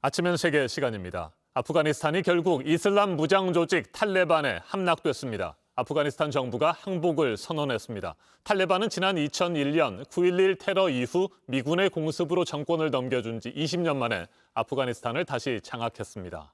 아침엔 세계 시간입니다. 아프가니스탄이 결국 이슬람 무장 조직 탈레반에 함락됐습니다. 아프가니스탄 정부가 항복을 선언했습니다. 탈레반은 지난 2001년 9.11 테러 이후 미군의 공습으로 정권을 넘겨준 지 20년 만에 아프가니스탄을 다시 장악했습니다.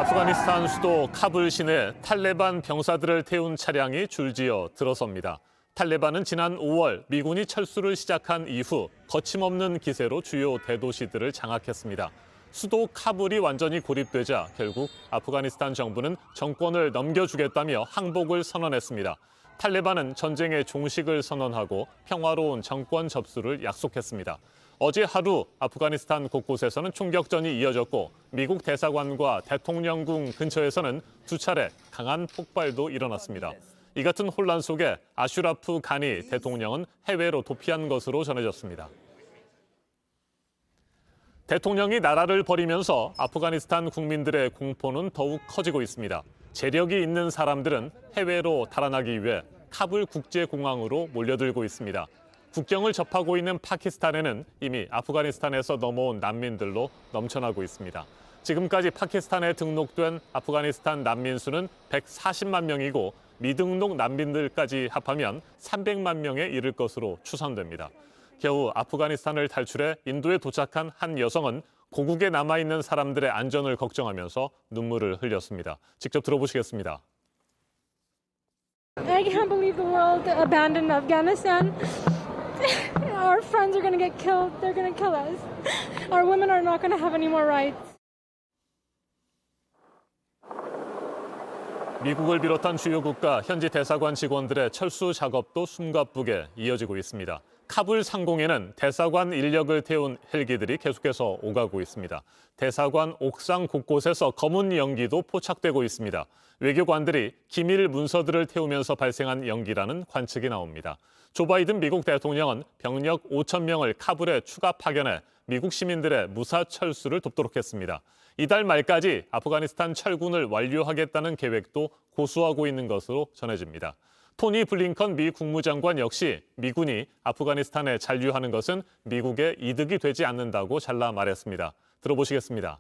아프가니스탄 수도 카불 시내 탈레반 병사들을 태운 차량이 줄지어 들어섭니다. 탈레반은 지난 5월 미군이 철수를 시작한 이후 거침없는 기세로 주요 대도시들을 장악했습니다. 수도 카불이 완전히 고립되자 결국 아프가니스탄 정부는 정권을 넘겨주겠다며 항복을 선언했습니다. 탈레반은 전쟁의 종식을 선언하고 평화로운 정권 접수를 약속했습니다. 어제 하루 아프가니스탄 곳곳에서는 총격전이 이어졌고 미국 대사관과 대통령궁 근처에서는 두 차례 강한 폭발도 일어났습니다. 이 같은 혼란 속에 아슈라프 가니 대통령은 해외로 도피한 것으로 전해졌습니다. 대통령이 나라를 버리면서 아프가니스탄 국민들의 공포는 더욱 커지고 있습니다. 재력이 있는 사람들은 해외로 달아나기 위해 카불 국제공항으로 몰려들고 있습니다. 국경을 접하고 있는 파키스탄에는 이미 아프가니스탄에서 넘어온 난민들로 넘쳐나고 있습니다. 지금까지 파키스탄에 등록된 아프가니스탄 난민 수는 140만 명이고 미등록 난민들까지 합하면 300만 명에 이를 것으로 추산됩니다. 겨우 아프가니스탄을 탈출해 인도에 도착한 한 여성은 고국에 남아있는 사람들의 안전을 걱정하면서 눈물을 흘렸습니다. 직접 들어보시겠습니다. I can't believe the world abandoned Afghanistan. Our friends are going to get killed. They're going to kill us. Our women are not going to have any more rights. 미국을 비롯한 주요 국가 현지 대사관 직원들의 철수 작업도 숨가쁘게 이어지고 있습니다. 카불 상공에는 대사관 인력을 태운 헬기들이 계속해서 오가고 있습니다. 대사관 옥상 곳곳에서 검은 연기도 포착되고 있습니다. 외교관들이 기밀 문서들을 태우면서 발생한 연기라는 관측이 나옵니다. 조 바이든 미국 대통령은 병력 5천 명을 카불에 추가 파견해 미국 시민들의 무사 철수를 돕도록 했습니다. 이달 말까지 아프가니스탄 철군을 완료하겠다는 계획도 고수하고 있는 것으로 전해집니다. 토니 블링컨 미 국무장관 역시 미군이 아프가니스탄에 잔류하는 것은 미국의 이득이 되지 않는다고 잘라 말했습니다. 들어보시겠습니다.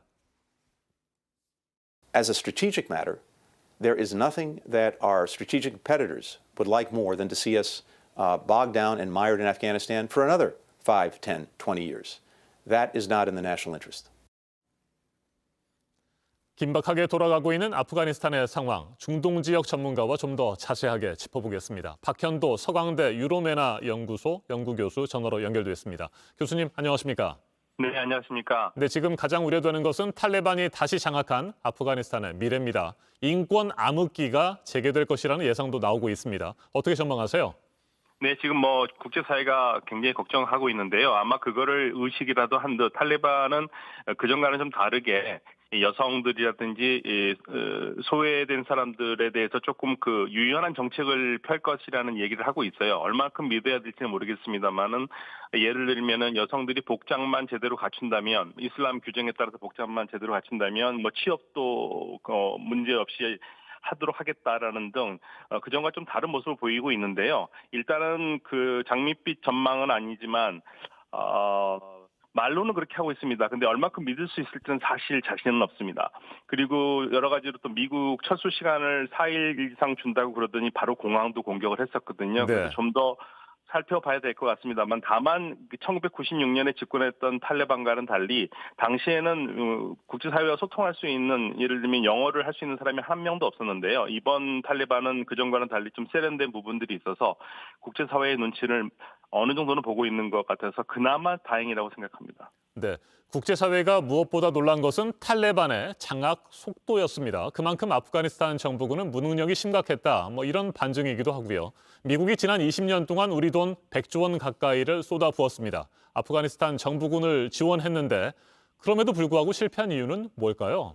As a strategic matter, there is nothing that our strategic competitors would like more than to see us bogged down and mired in Afghanistan for another 5, 10, 20 years. That is not in the national interest. 긴박하게 돌아가고 있는 아프가니스탄의 상황, 중동 지역 전문가와 좀 더 자세하게 짚어보겠습니다. 박현도 서강대 유로메나 연구소 연구교수 전화로 연결돼 있습니다. 교수님 안녕하십니까? 네, 안녕하십니까? 네, 지금 가장 우려되는 것은 탈레반이 다시 장악한 아프가니스탄의 미래입니다. 인권 암흑기가 재개될 것이라는 예상도 나오고 있습니다. 어떻게 전망하세요? 네, 지금 국제사회가 굉장히 걱정하고 있는데요. 아마 그거를 의식이라도 한 듯 탈레반은 그전과는 좀 다르게 여성들이라든지 소외된 사람들에 대해서 조금 유연한 정책을 펼 것이라는 얘기를 하고 있어요. 얼마큼 믿어야 될지는 모르겠습니다만은 예를 들면은 여성들이 복장만 제대로 갖춘다면 이슬람 규정에 따라서 복장만 제대로 갖춘다면 취업도 문제 없이 하도록 하겠다라는 등 그전과 좀 다른 모습을 보이고 있는데요. 일단은 장밋빛 전망은 아니지만 말로는 그렇게 하고 있습니다. 근데 얼마큼 믿을 수 있을지는 사실 자신은 없습니다. 그리고 여러 가지로 또 미국 철수 시간을 4일 이상 준다고 그러더니 바로 공항도 공격을 했었거든요. 네. 그래서 좀 더 살펴봐야 될 것 같습니다만 다만 1996년에 집권했던 탈레반과는 달리 당시에는 국제사회와 소통할 수 있는 예를 들면 영어를 할 수 있는 사람이 한 명도 없었는데요. 이번 탈레반은 그전과는 달리 좀 세련된 부분들이 있어서 국제사회의 눈치를 어느 정도는 보고 있는 것 같아서 그나마 다행이라고 생각합니다. 네, 국제사회가 무엇보다 놀란 것은 탈레반의 장악 속도였습니다. 그만큼 아프가니스탄 정부군은 무능력이 심각했다. 이런 반증이기도 하고요. 미국이 지난 20년 동안 우리 돈 100조 원 가까이를 쏟아부었습니다. 아프가니스탄 정부군을 지원했는데 그럼에도 불구하고 실패한 이유는 뭘까요?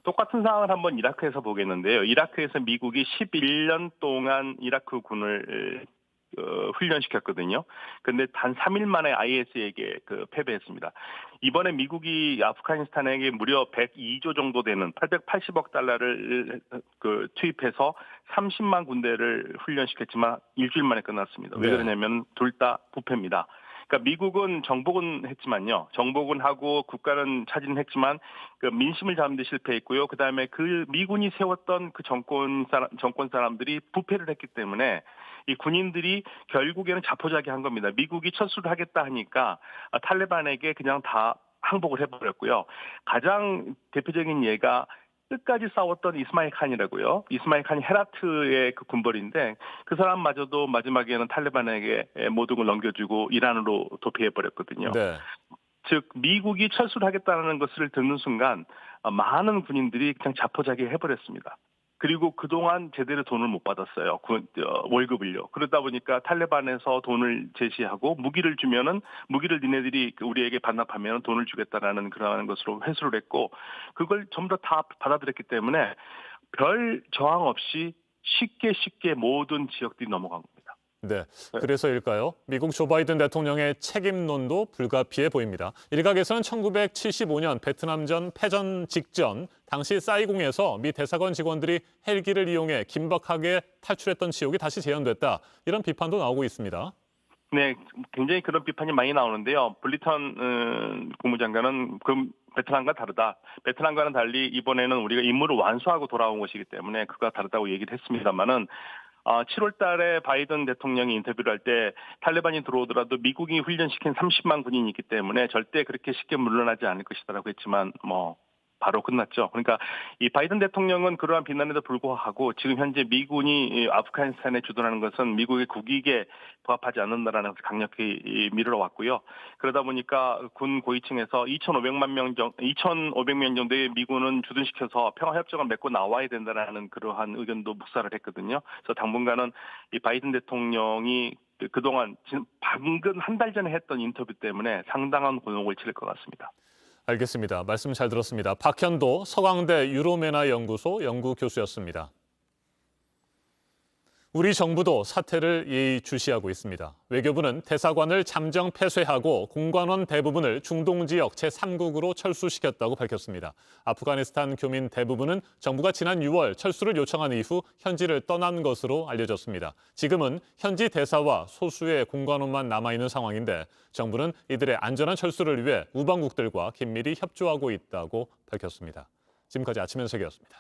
똑같은 상황을 한번 이라크에서 보겠는데요. 이라크에서 미국이 11년 동안 이라크군을 훈련시켰거든요. 근데 단 3일 만에 IS에게 패배했습니다. 이번에 미국이 아프가니스탄에게 무려 102조 정도 되는 880억 달러를 투입해서 30만 군대를 훈련시켰지만 일주일 만에 끝났습니다. 왜 그러냐면 둘 다 부패입니다. 그러니까 미국은 정복은 했지만요. 정복은 하고 국가는 차지는 했지만 그 민심을 잡는 데 실패했고요. 그다음에 그 미군이 세웠던 그 정권 사람들이 부패를 했기 때문에 이 군인들이 결국에는 자포자기한 겁니다. 미국이 철수를 하겠다 하니까 탈레반에게 그냥 다 항복을 해버렸고요. 가장 대표적인 예가 끝까지 싸웠던 이스마일 칸이라고요. 이스마일 칸이 헤라트의 그 군벌인데 그 사람마저도 마지막에는 탈레반에게 모든 걸 넘겨주고 이란으로 도피해버렸거든요. 네. 즉 미국이 철수를 하겠다는 것을 듣는 순간 많은 군인들이 그냥 자포자기 해버렸습니다. 그리고 그동안 제대로 돈을 못 받았어요. 월급을요. 그러다 보니까 탈레반에서 돈을 제시하고 무기를 주면은 무기를 니네들이 우리에게 반납하면 돈을 주겠다라는 그러한 것으로 회수를 했고 그걸 전부 다 받아들였기 때문에 별 저항 없이 쉽게 모든 지역들이 넘어간 겁니다. 네, 그래서일까요? 미국 조 바이든 대통령의 책임론도 불가피해 보입니다. 일각에서는 1975년 베트남전 패전 직전 당시 사이공에서 미 대사관 직원들이 헬기를 이용해 긴박하게 탈출했던 지역이 다시 재현됐다. 이런 비판도 나오고 있습니다. 네, 굉장히 그런 비판이 많이 나오는데요. 블리턴 국무장관은 베트남과 다르다. 베트남과는 달리 이번에는 우리가 임무를 완수하고 돌아온 것이기 때문에 그가 다르다고 얘기를 했습니다만은 7월 달에 바이든 대통령이 인터뷰를 할 때 탈레반이 들어오더라도 미국이 훈련시킨 30만 군인이 있기 때문에 절대 그렇게 쉽게 물러나지 않을 것이라고 했지만 바로 끝났죠. 그러니까 이 바이든 대통령은 그러한 비난에도 불구하고 지금 현재 미군이 아프가니스탄에 주둔하는 것은 미국의 국익에 부합하지 않는다라는 것을 강력히 밀어왔고요. 그러다 보니까 군 고위층에서 2,500명 정도의 미군은 주둔시켜서 평화협정을 맺고 나와야 된다라는 그러한 의견도 묵살을 했거든요. 그래서 당분간은 이 바이든 대통령이 그동안 지금 방금 한 달 전에 했던 인터뷰 때문에 상당한 곤혹을 치를 것 같습니다. 알겠습니다. 말씀 잘 들었습니다. 박현도 서강대 유로메나 연구소 연구교수였습니다. 우리 정부도 사태를 예의주시하고 있습니다. 외교부는 대사관을 잠정 폐쇄하고 공관원 대부분을 중동 지역 제3국으로 철수시켰다고 밝혔습니다. 아프가니스탄 교민 대부분은 정부가 지난 6월 철수를 요청한 이후 현지를 떠난 것으로 알려졌습니다. 지금은 현지 대사와 소수의 공관원만 남아있는 상황인데 정부는 이들의 안전한 철수를 위해 우방국들과 긴밀히 협조하고 있다고 밝혔습니다. 지금까지 아침 현석이었습니다.